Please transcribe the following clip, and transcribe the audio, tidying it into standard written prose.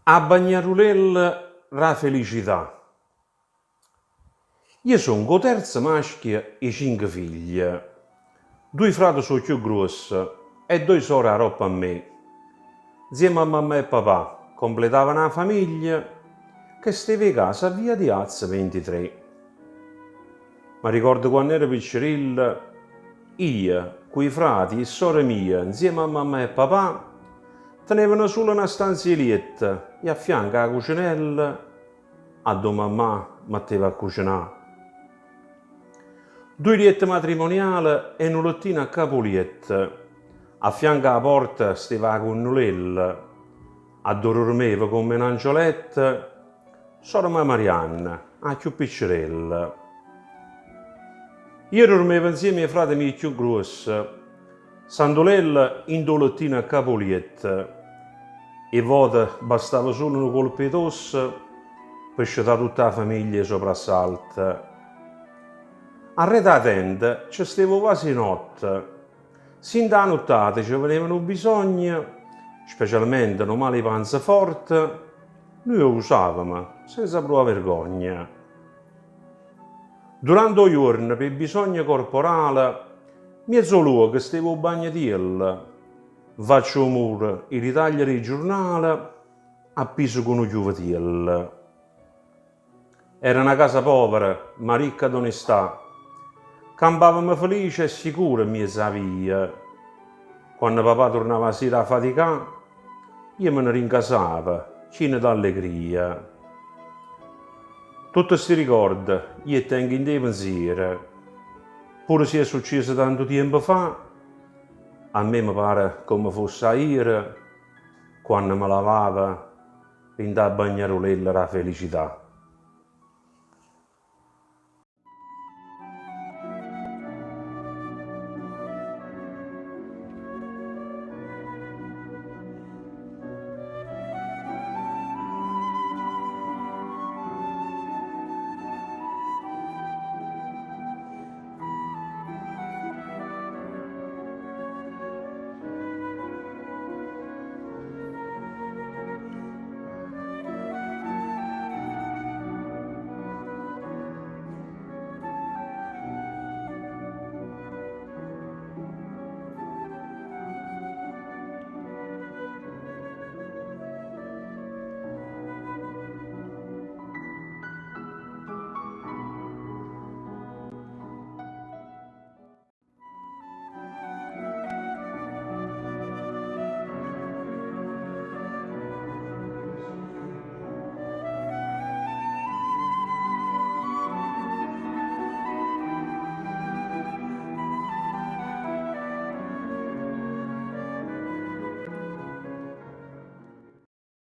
A Bagnarulel la felicità. Io sono con terza maschia e cinque figlie. Due frati sono più grossi e due sorelle troppo a me. Insieme a mamma e papà completavano una famiglia che stava a casa a via di Azza 23. Ma ricordo quando ero piccerilla, io, coi frati e sorelle mie, insieme a mamma e papà, tenevano solo una stanzietta e a fianco alla cucinella a dove mamma metteva a cucinare. Due liette matrimoniali e un lettino a capolietto. A fianco alla porta stava la connulella, a dove dormiva come un'angioletta sora Marianna, a più piccerella. Io dormivo insieme ai frati miei più grossi, Sandolella in due lettino a capolietto, e volta bastava solo un colpo di tosse per scettare tutta la famiglia soprassalto. A re da tenda ci stavo quasi notte. Sin da nottata ci venivano bisogni, specialmente no male panza forte, noi lo usavamo senza provare vergogna. Durante i giorni, per bisogno corporale, mezzo luogo che stavo bagnatiella, faccio muro e ritagliare il giornale, appeso con un chiuvatiello. Era una casa povera, ma ricca d'onestà. Campavamo felice e sicuro in mezzo via. Quando papà tornava a sera a faticare, io me ne rincasava, cina d'allegria. Tutti questi ricordi io tengo in dei pensieri. Pure se è successo tanto tempo fa, a me mi pare come fosse ieri, quando mi lavava in da bagnarolella la felicità.